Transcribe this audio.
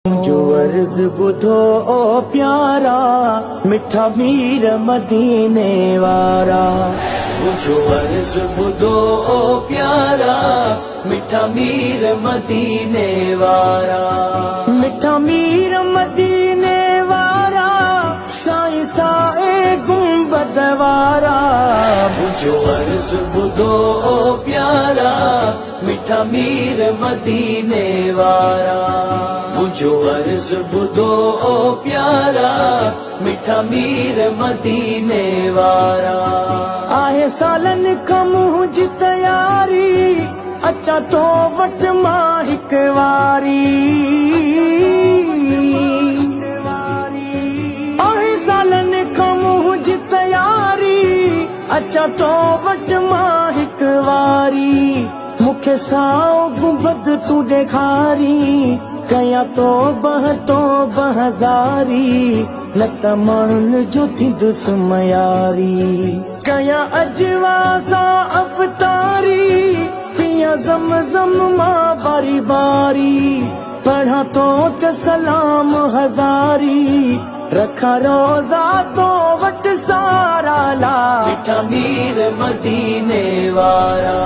जो अर्ज बुधो ओ प्यारा मिठा मीर मदीने वारा। जो अर्ज बुधो ओ प्यारा मिठा मीर मदीने वारा। मिठा मीर मदीने वारा साईं साए गुंबद वारा। जो अर्ज बुधो ओ प्यारा मिठा मीर मदीने वारा। जो अर्ज बुधो ओ प्यारा मिठा मीर मदीने वारा। आहे सालन खां मुंहिंजी तयारी अचा तो वट मां हिक वारी। आहे सालन खां मुंहिंजी तयारी अचा तो वट मां हिक वारी। मूंखे साओ गुंबद तूं ॾेखारी कया तो बहज़ारी। न त माण्हुनि जो थींदुसि मयारी। कया अजवा सां अफ़तारी पिया ज़म मां बारी बारी। पढ़ा तो त सलाम हज़ारी रखा रोज़ा तो वट सारा ला। मिठा मीर मदीने वारा।